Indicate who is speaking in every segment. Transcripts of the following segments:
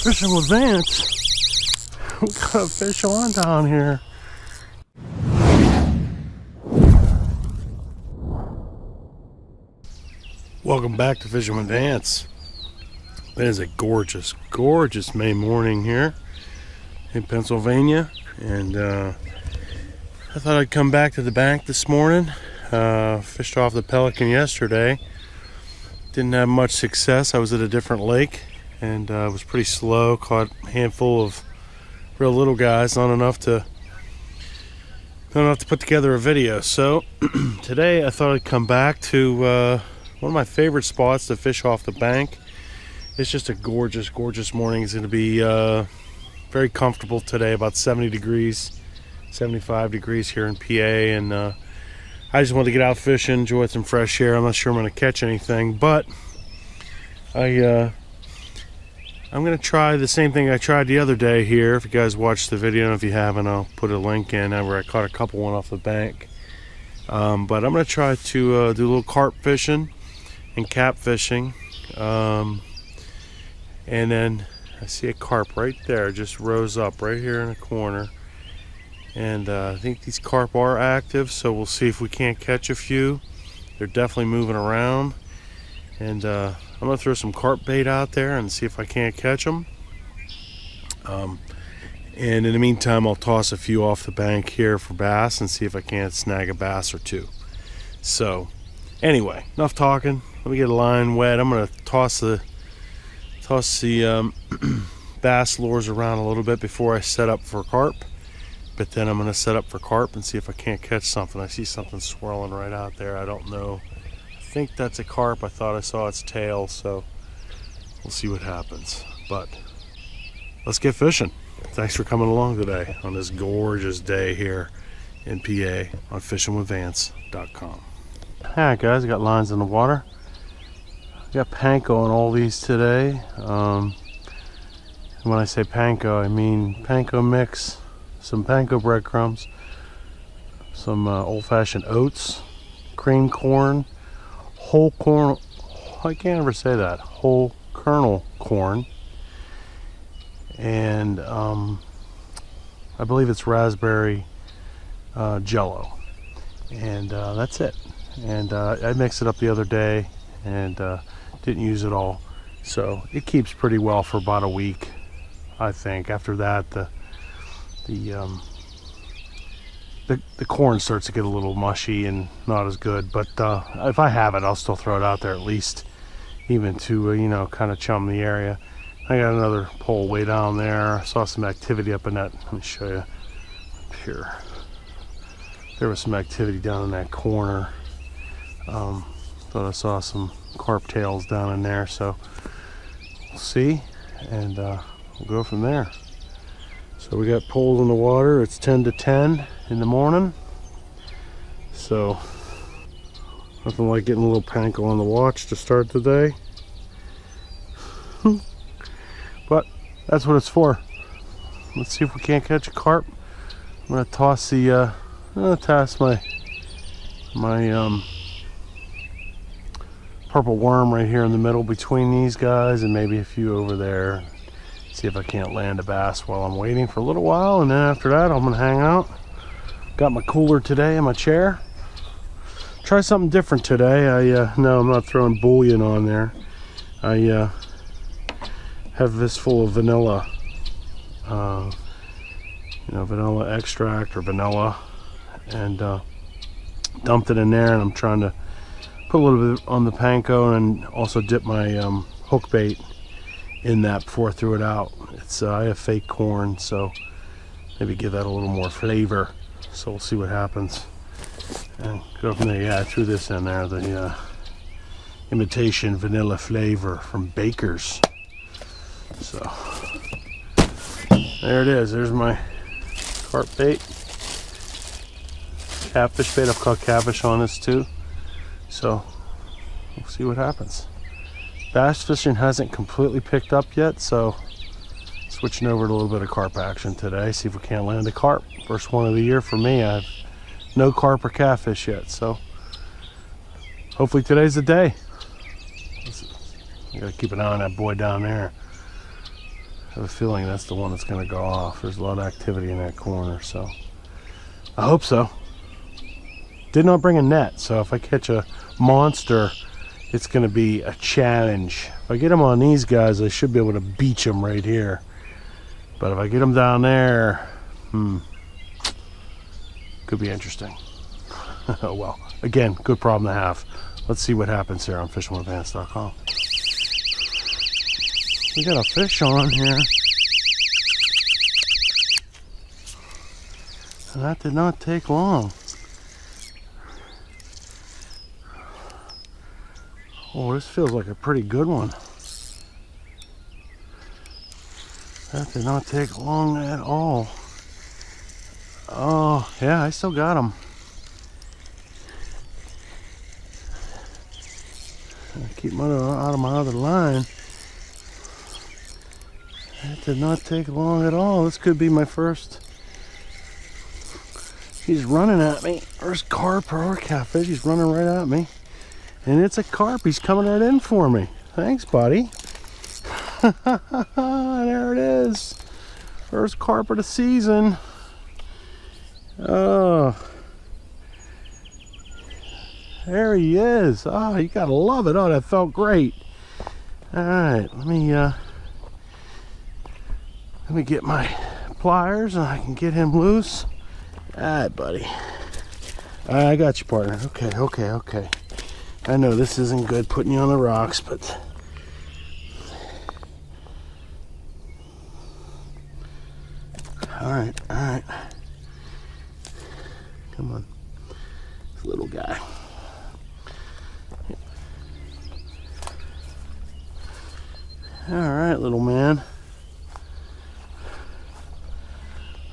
Speaker 1: Fishing with Vance. We got a fish on down here. Welcome back to Fishing with Vance. It is a gorgeous, gorgeous May morning here in Pennsylvania, and I thought I'd come back to the bank this morning. Fished off the Pelican yesterday. Didn't have much success. I was at a different lake, and it was pretty slow. Caught a handful of real little guys, not enough to put together a video. So today I thought I'd come back to one of my favorite spots to fish off the bank. It's just a gorgeous, gorgeous morning. It's going to be very comfortable today, about 70 degrees, 75 degrees here in PA, and I just wanted to get out fishing, enjoy some fresh air. I'm not sure I'm going to catch anything, but I'm going to try the same thing I tried the other day here. If you guys watched the video, and if you haven't, I'll put a link in where I caught a couple one off the bank. But I'm going to try to do a little carp fishing and cap fishing, and then I see a carp right there, just rose up right here in the corner, and I think these carp are active, so we'll see if we can't catch a few. They're definitely moving around, and I'm gonna throw some carp bait out there and see if I can't catch them, and in the meantime I'll toss a few off the bank here for bass and see if I can't snag a bass or two. So anyway, enough talking. Let me get a line wet. I'm going to toss the bass lures around a little bit before I set up for carp. But then I'm going to set up for carp and see if I can't catch something. I see something swirling right out there. I don't know. I think that's a carp. I thought I saw its tail, so we'll see what happens. But let's get fishing. Thanks for coming along today on this gorgeous day here in PA on fishingwithvance.com. Alright guys, I got lines in the water. I got panko on all these today. And when I say panko, I mean panko mix, some panko breadcrumbs, some old-fashioned oats, cream corn, whole corn, I can't ever say that, whole kernel corn, and I believe it's raspberry jello, and that's it. And I mixed it up the other day and didn't use it all, so it keeps pretty well for about a week, I think. After that, the corn starts to get a little mushy and not as good, but if I have it, I'll still throw it out there at least, even to you know, kind of chum the area. I got another pole way down there. I saw some activity up in that. Let me show you up here. There was some activity down in that corner. Thought I saw some carp tails down in there, so we'll see, and we'll go from there. So we got poles in the water. It's 10 to 10 in the morning, so nothing like getting a little panko on the watch to start the day. But that's what it's for. Let's see if we can't catch a carp. I'm gonna toss the my purple worm right here in the middle between these guys, and maybe a few over there. See if I can't land a bass while I'm waiting for a little while, and then after that I'm gonna hang out. Got my cooler today in my chair. Try something different today. No, I'm not throwing bouillon on there. I have this full of vanilla, vanilla extract or vanilla, and dumped it in there, and I'm trying to put a little bit on the panko and also dip my hook bait in that before I threw it out. It's I have fake corn, so maybe give that a little more flavor. So we'll see what happens and go from there. Yeah, I threw this in there, the imitation vanilla flavor from Baker's. So there it is. There's my carp bait, catfish bait. I've caught catfish on this too, so we'll see what happens. Bass fishing hasn't completely picked up yet, so switching over to a little bit of carp action today. See if we can't land a carp. First one of the year for me. I've no carp or catfish yet, so hopefully today's the day. I gotta keep an eye on that boy down there. have a feeling that's the one that's going to go off. There's a lot of activity in that corner, so I hope so. Did not bring a net, so if I catch a monster, it's going to be a challenge. If I get them on these guys, I should be able to beach them right here. But if I get them down there, could be interesting. Oh well, again, good problem to have. Let's see what happens here on fishingwithvance.com. We got a fish on here. And that did not take long. Oh, this feels like a pretty good one. That did not take long at all. Oh, yeah, I still got him. Keep him out of my other line. That did not take long at all. This could be my first. He's running at me. First carp or catfish. He's running right at me. And it's a carp. He's coming right in for me. Thanks, buddy. There it is. First carp of the season. Oh. There he is. Oh, you gotta love it. Oh, that felt great. Alright, let me get my pliers and I can get him loose. Alright, buddy. I got you, partner. Okay. I know this isn't good putting you on the rocks, but alright. Come on. This little guy. Alright, little man.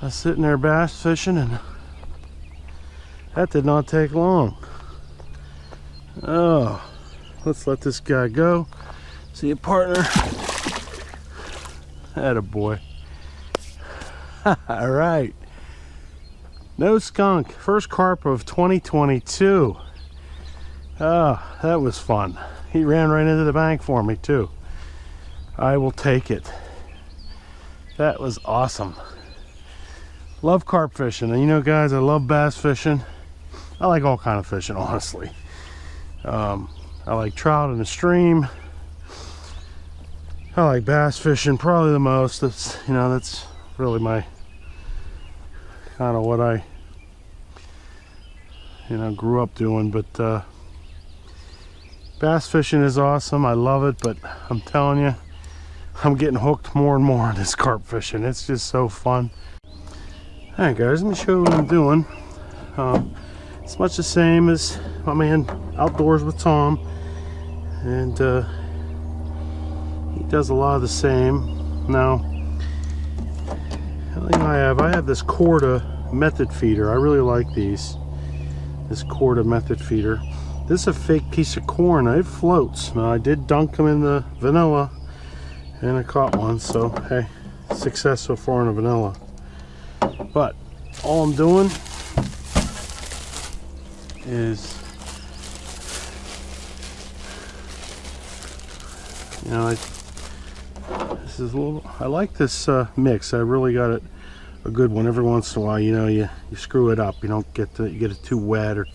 Speaker 1: I was sitting there bass fishing and that did not take long. Oh, let's let this guy go. See you, partner. Attaboy. Alright. No skunk. First carp of 2022. Oh, that was fun. He ran right into the bank for me too. I will take it. That was awesome. Love carp fishing. And you know, guys, I love bass fishing. I like all kind of fishing, honestly. I like trout in the stream. I like bass fishing probably the most. That's, you know, that's really my kind of what I, you know, grew up doing. But bass fishing is awesome. I love it, but I'm telling you, I'm getting hooked more and more on this carp fishing. It's just so fun. Alright guys, let me show you what I'm doing. It's much the same as my man Outdoors with Tom, and he does a lot of the same. Now, I have this Korda Method Feeder. I really like these. This Korda Method Feeder. This is a fake piece of corn. It floats. Now I did dunk them in the vanilla, and I caught one. So hey, success so far in the vanilla. But all I'm doing is, you know, this is a little. I like this mix. I really got it a good one. Every once in a while, you know, you screw it up. You don't get you get it too wet or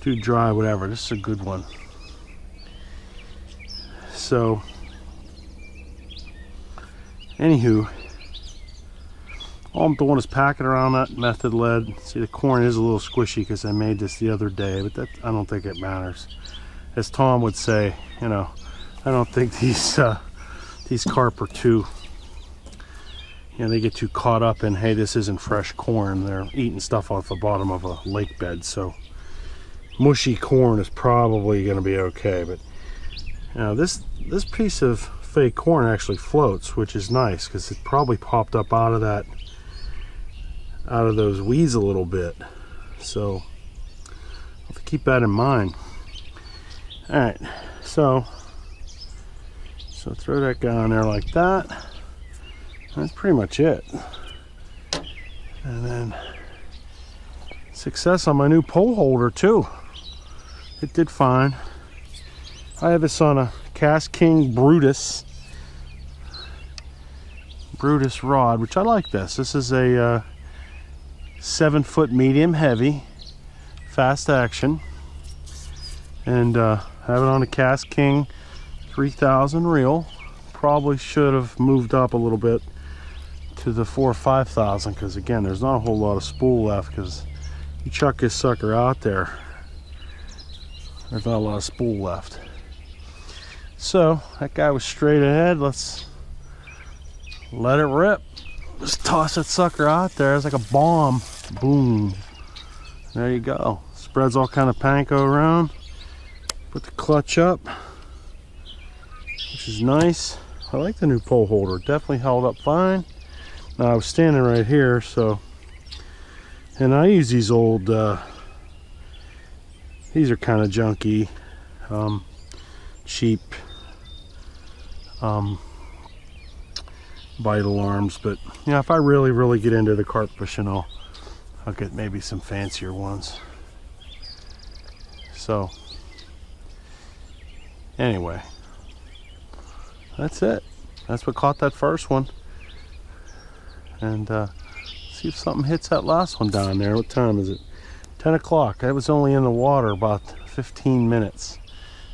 Speaker 1: too dry, whatever. This is a good one. So, anywho. All I'm doing is packing around that method lead. See, the corn is a little squishy because I made this the other day, but that, I don't think it matters. As Tom would say, you know, I don't think these carp are too, you know, they get too caught up in, hey, this isn't fresh corn. They're eating stuff off the bottom of a lake bed, so mushy corn is probably going to be okay. But you know, this piece of fake corn actually floats, which is nice because it probably popped up out of those weeds a little bit, so I'll have to keep that in mind. All right, so throw that guy on there like that. That's pretty much it. And then success on my new pole holder too. It did fine. I have this on a Cast King Brutus. Brutus rod, which I like this. This is a 7-foot medium heavy, fast action, and have it on a Cast King 3000 reel. Probably should have moved up a little bit to the 4 or 5000, because again, there's not a whole lot of spool left, because you chuck this sucker out there, there's not a lot of spool left. So that guy was straight ahead. Let's let it rip. Just toss that sucker out there. It's like a bomb. Boom. There you go. Spreads all kind of panko around. Put the clutch up, which is nice. I like the new pole holder. Definitely held up fine. Now I was standing right here, so, and I use these old, these are kind of junky, cheap, bite alarms, but you know, if I really get into the carp fishing, I'll get maybe some fancier ones. So anyway, that's it. That's what caught that first one. And see if something hits that last one down there. What time is it? 10 o'clock. I was only in the water about 15 minutes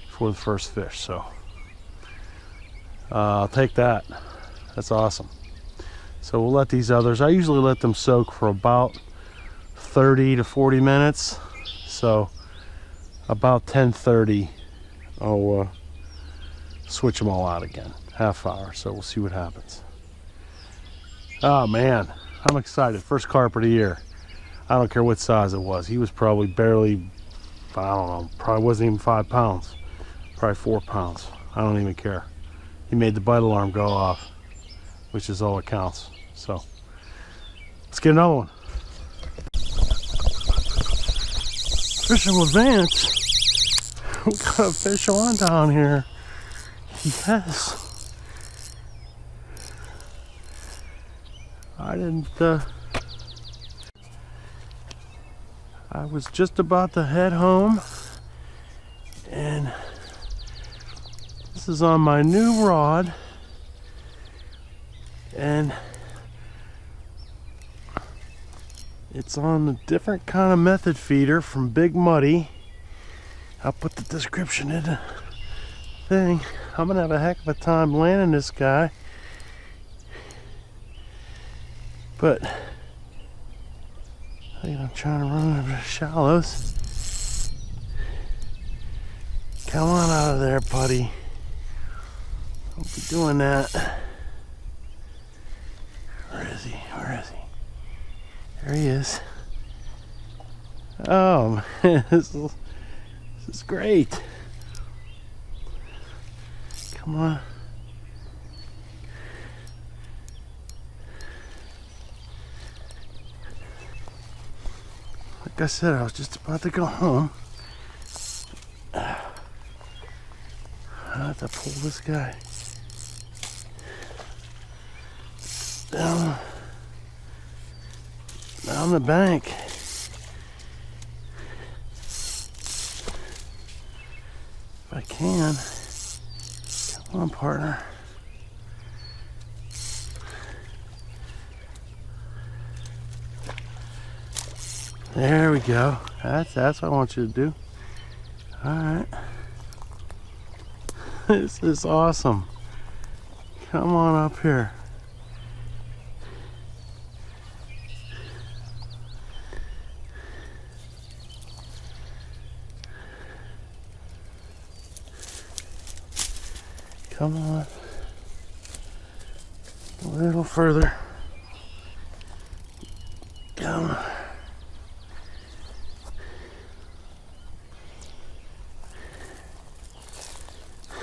Speaker 1: before the first fish, so I'll take that. That's awesome. So we'll let these others, I usually let them soak for about 30 to 40 minutes. So about 10:30, I'll switch them all out again. Half hour, so we'll see what happens. Oh man, I'm excited. First carp of the year. I don't care what size it was. He was probably barely, I don't know, probably wasn't even 5 pounds. Probably 4 pounds. I don't even care. He made the bite alarm go off, which is all that counts. So let's get another one. Fishing with Vance. We got a fish on down here. Yes. I didn't, I was just about to head home, and this is on my new rod, and it's on a different kind of method feeder from Big Muddy. I'll put the description in the thing. I'm gonna have a heck of a time landing this guy, but I think I'm trying to run over the shallows. Come on out of there, buddy. Don't be doing that. Where is he? Where is he? There he is. Oh man, this is great. Come on. Like I said, I was just about to go home. I have to pull this guy down the bank. If I can. Come on, partner. There we go. That's what I want you to do. Alright. This is awesome. Come on up here. Come on. A little further. Come.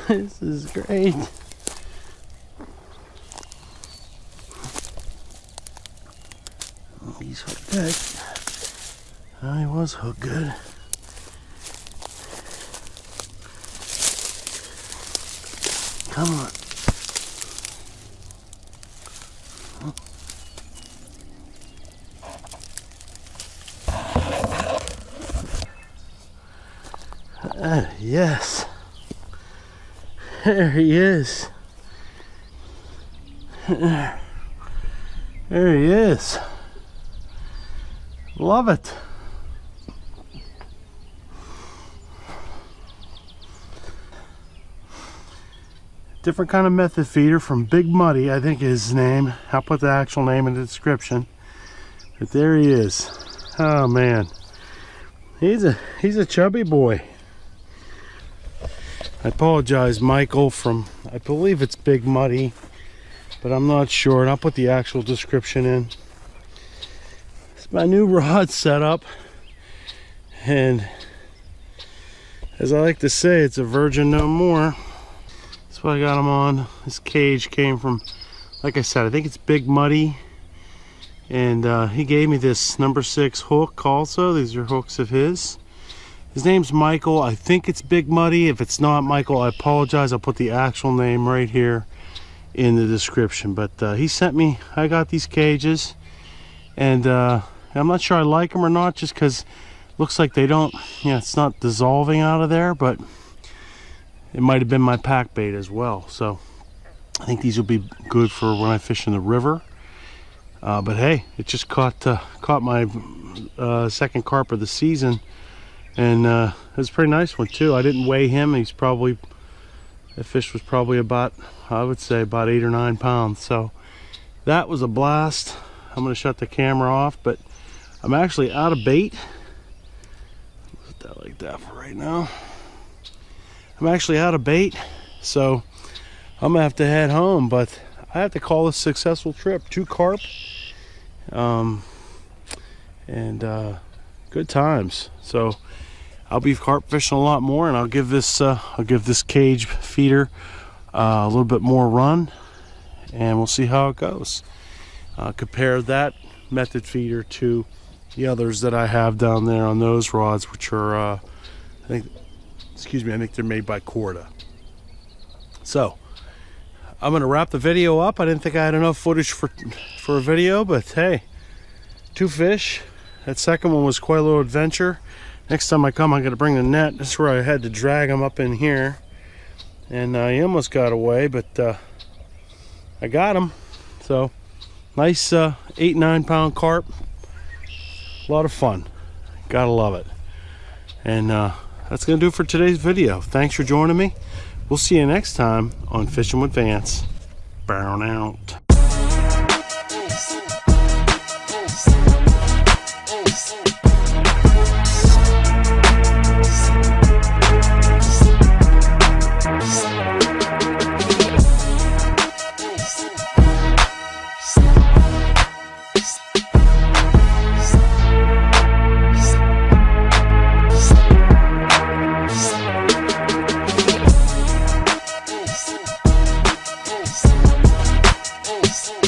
Speaker 1: This is great. He's hooked good. Oh, he was hooked good. Come on. Yes. There he is. There he is. Love it. Different kind of method feeder from Big Muddy, I think is his name. I'll put the actual name in the description. But there he is. Oh man, he's a chubby boy. I apologize, Michael, from, I believe it's Big Muddy, but I'm not sure, and I'll put the actual description in. It's my new rod setup, and as I like to say, it's a virgin no more. That's what I got him on. This cage came from, like I said, I think it's Big Muddy, and he gave me this #6 hook also. These are hooks of his. His name's Michael. I think it's Big Muddy. If it's not Michael, I apologize. I'll put the actual name right here in the description. But he sent me, I got these cages, and I'm not sure I like them or not, just because it looks like they don't, it's not dissolving out of there, but it might have been my pack bait as well. So I think these will be good for when I fish in the river. But hey, it just caught my second carp of the season. And it was a pretty nice one too. I didn't weigh him. He's probably, the fish was probably about, I would say about 8 or 9 pounds. So that was a blast. I'm gonna shut the camera off, but I'm actually out of bait. Put that like that for right now. I'm actually out of bait, so I'm gonna have to head home, but I have to call this a successful trip. 2 carp, and good times. So I'll be carp fishing a lot more, and I'll give this cage feeder a little bit more run, and we'll see how it goes. Compare that method feeder to the others that I have down there on those rods, which are I think they're made by Korda. So I'm gonna wrap the video up. I didn't think I had enough footage for a video, but hey, 2 fish. That second one was quite a little adventure. Next time I come, I'm gonna bring the net. That's where I had to drag him up in here, and he almost got away, but I got him. So nice 8-9 pound carp. A lot of fun. Gotta love it. And that's gonna do it for today's video. Thanks for joining me. We'll see you next time on Fishing with Vance. Burn out. Peace.